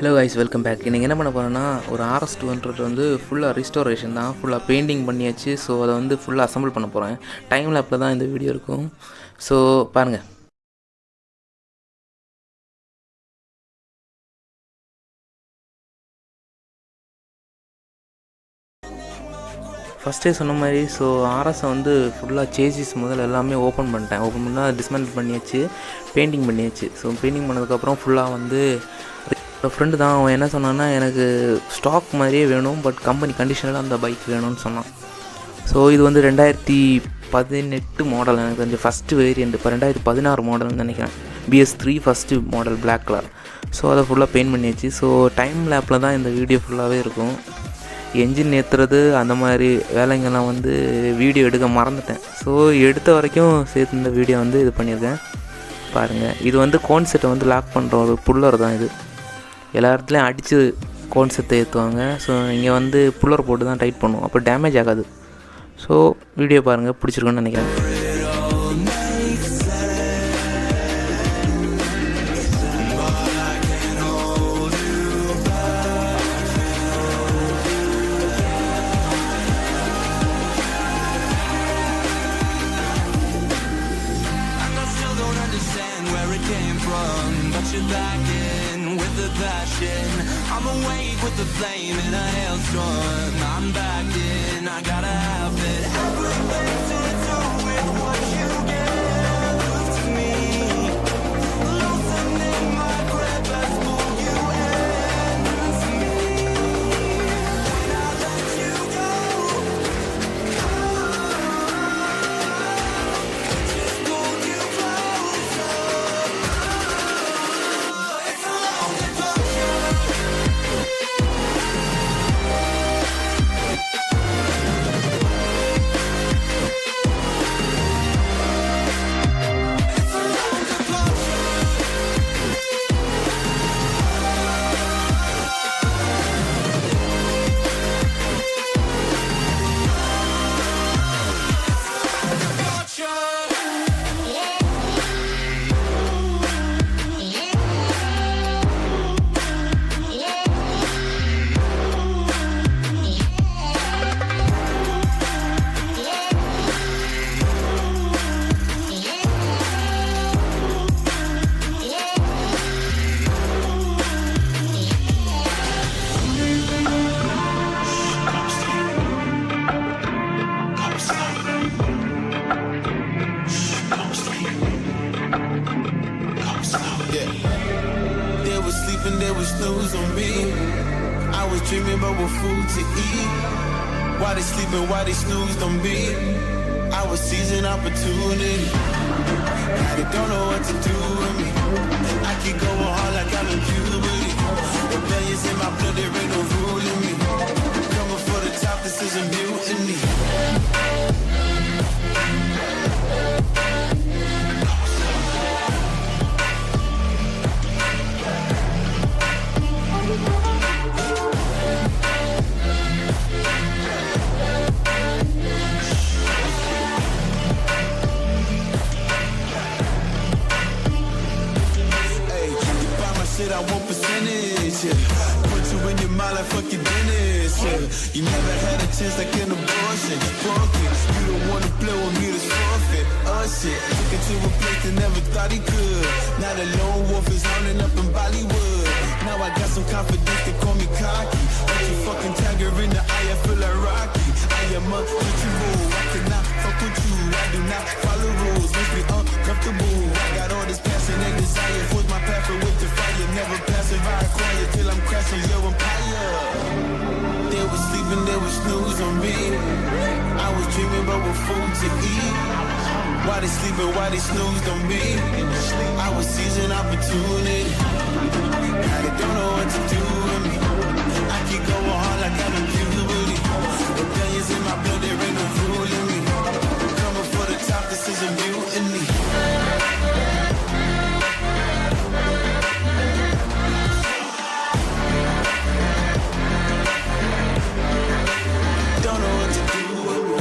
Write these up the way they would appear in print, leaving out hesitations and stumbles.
Hello guys, welcome back. இன்னைக்கு என்ன பண்ண போறேன்னா ஒரு rs200 வந்து ஃபுல்லா ரெஸ்டோரேஷன் தான், ஃபுல்லா பெயிண்டிங் பண்ணியாச்சு. ஸோ அதை வந்து ஃபுல்லா அசெம்பிள் பண்ண போகிறேன். டைம் லேப்பில் தான் இந்த வீடியோ இருக்கும். ஸோ பாருங்கள். ஃபஸ்ட்டே சொன்ன மாதிரி ஸோ ஆர்எஸை வந்து ஃபுல்லாக சேசிஸ் முதல்ல எல்லாமே ஓப்பன் பண்ணிட்டேன். ஓப்பன் பண்ணால் டிஸ்மேண்டில் பண்ணியாச்சு, பெயிண்டிங் பண்ணியாச்சு. ஸோ பெயிண்டிங் பண்ணதுக்கப்புறம் ஃபுல்லாக வந்து என்னோடய ஃப்ரெண்டு தான், அவன் என்ன சொன்னான்னா எனக்கு ஸ்டாக் மாதிரியே வேணும், பட் கம்பெனி கண்டிஷனில் அந்த பைக் வேணும்னு சொன்னான். ஸோ இது வந்து 2018 மாடல், எனக்கு கொஞ்சம் ஃபஸ்ட்டு வேரியண்ட். இப்போ 2016 மாடல்னு நினைக்கிறேன். BS3 first model black colour. So அதை ஃபுல்லாக பெயிண்ட் பண்ணியாச்சு. ஸோ டைம் லேப்பில் தான் இந்த வீடியோ ஃபுல்லாகவே இருக்கும். என்ஜின் ஏற்றுறது அந்த மாதிரி வேலைங்கெல்லாம் வந்து வீடியோ எடுக்க மறந்துட்டேன். ஸோ எடுத்த வரைக்கும் சேர்த்து இந்த வீடியோ வந்து இது பண்ணியிருக்கேன் பாருங்கள். இது வந்து கோன்செட்டை வந்து லாக் பண்ணுற ஒரு புல்லர் தான். இது எல்லா இடத்துலையும் அடித்து கோன்செட்டை ஏற்றுவாங்க. ஸோ இங்கே வந்து புல்லர் போட்டு தான் டைட் பண்ணுவோம், அப்போ டேமேஜ் ஆகாது. ஸோ வீடியோ பாருங்கள், பிடிச்சிருக்குன்னு நினைக்கிறேன். You're back in with the passion. I'm awake with the flame in a hailstorm. I'm back in, I gotta have it. Everything to do with what you give to me. Loosening my grip as pull you into me. When I let you go, just pull you closer. They was snooze on me. I was dreaming about what food to eat. Why they sleeping, why they snoozed on me? I was seizing opportunity. Now they don't know what to do with me. I keep going hard like I'm in puberty. Rebellions in my blood, there ain't no ruling me. Coming for the top, this is a mutiny. I want percentage, yeah. Put you in your mind like fuck your dentist, yeah. You never had a chance like an abortion. Fuck it, you don't wanna play with me, this forfeit. Shit, took it to a place that never thought he could. Now the lone wolf is hounding up in Bollywood. Now I got some confidence, they call me cocky. Put your fucking tiger in the eye, I feel like Rocky. I am untouchable, I cannot fuck with you. I do not follow rules, make me uncomfortable. I got all this passion and desire, force my path with the fire. Never passing by quiet till I'm crashing your empire. They was sleeping, they was snooze on me. I was dreaming about what food to eat. Why they sleeping, why they snoozed on me? I was seizing opportunity. Now they don't know what to do with me. I keep going hard like I'm in puberty. Rebellions in my blood, there ain't no ruling me. Coming for the top, this is a mutiny. Don't know what to do with me.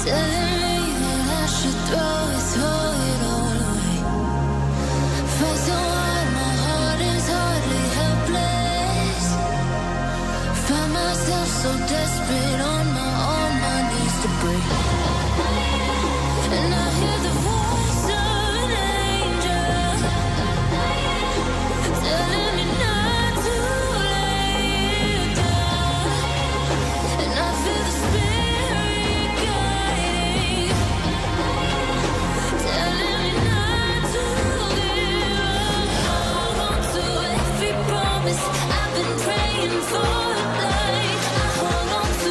telling me that I should throw it all away. Fight so hard, my heart is hardly helpless. Find myself so desperate on my knees to break. And I hear the voice of an angel telling me not to lay it down. And I feel the spirit guiding, telling me not to give up. Hold on to every promise I've been praying for. Like I hold on to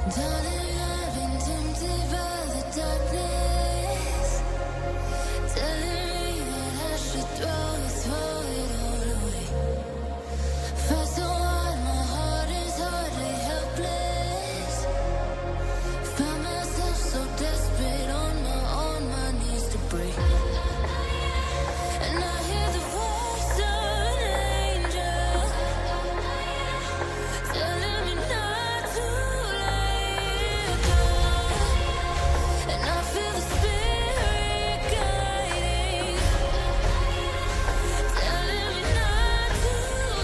Darling, I've been tempted by the darkness, telling me that I should throw it all away. Fight so hard, my heart is hardly helpless. Found myself so desperate on my knees to break. And I hear the voice of an angel telling me not to lay down. And I feel the spirit guiding, telling me not to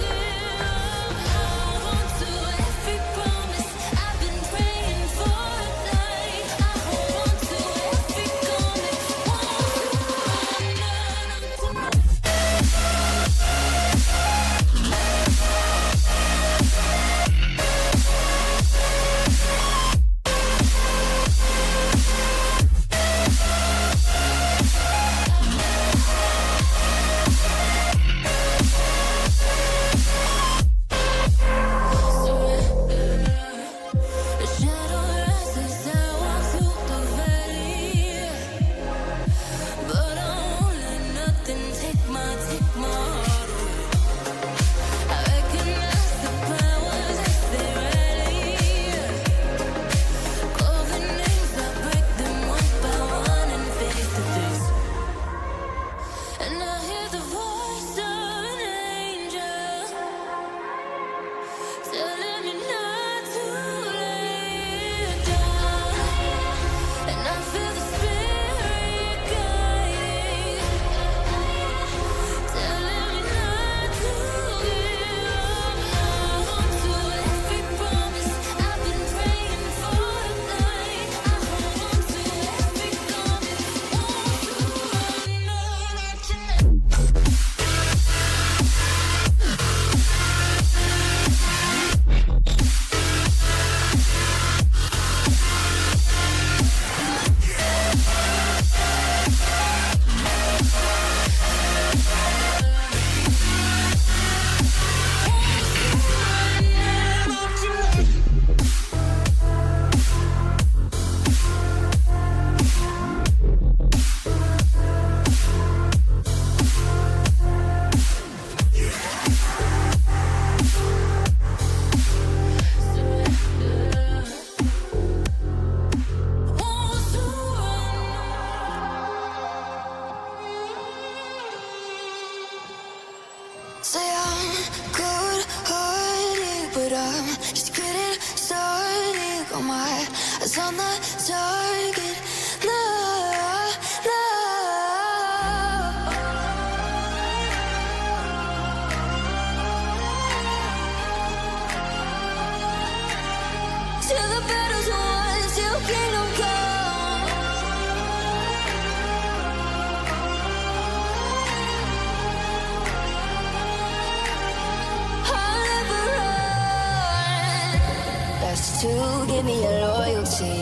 give up. Hold on to every promise I've been praying for at night. I hold on to every coming. The shadow rises, I walk through the valley, but I won't let nothing take my heart away. I recognize the powers as they rally, call the names, I break them one by one and face to face. And I hear the voice of an angel telling me not to lay down. And I feel the spirit guiding, telling me not to give up. Hold on to every promise I've been praying for tonight. I hold on to every coming. Want to run, not tonight. Say I'm good-hearted, but I'm just getting started. Got my eyes on the target. No, no. Till the battle's won, till kingdom come. I'll never run. Best to give me your loyalty,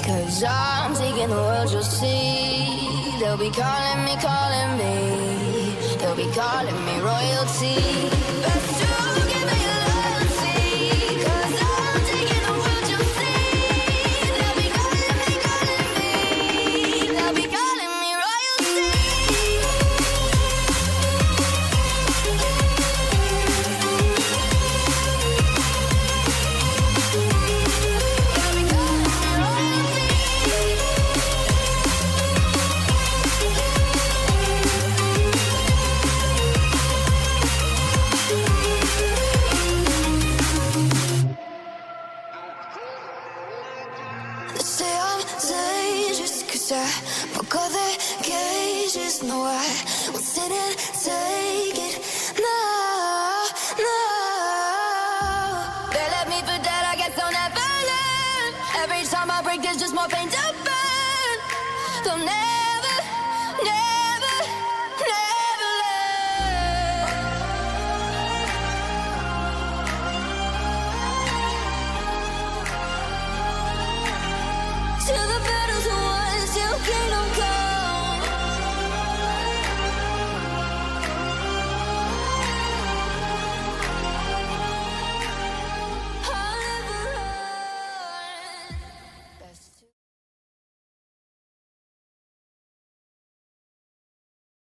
'cause I'm taking the world, you'll see. They'll be calling me, they'll be calling me royalty. Best to give me your loyalty, 'cause I'm taking the world, you'll see. They'll be calling me, they'll be calling me royalty. They say I'm dangerous 'cause I broke all the cages. No, I won't sit and take it. No, no. They left me for dead, I guess I'll never learn. Every time I break, there's just more pain to burn. They'll never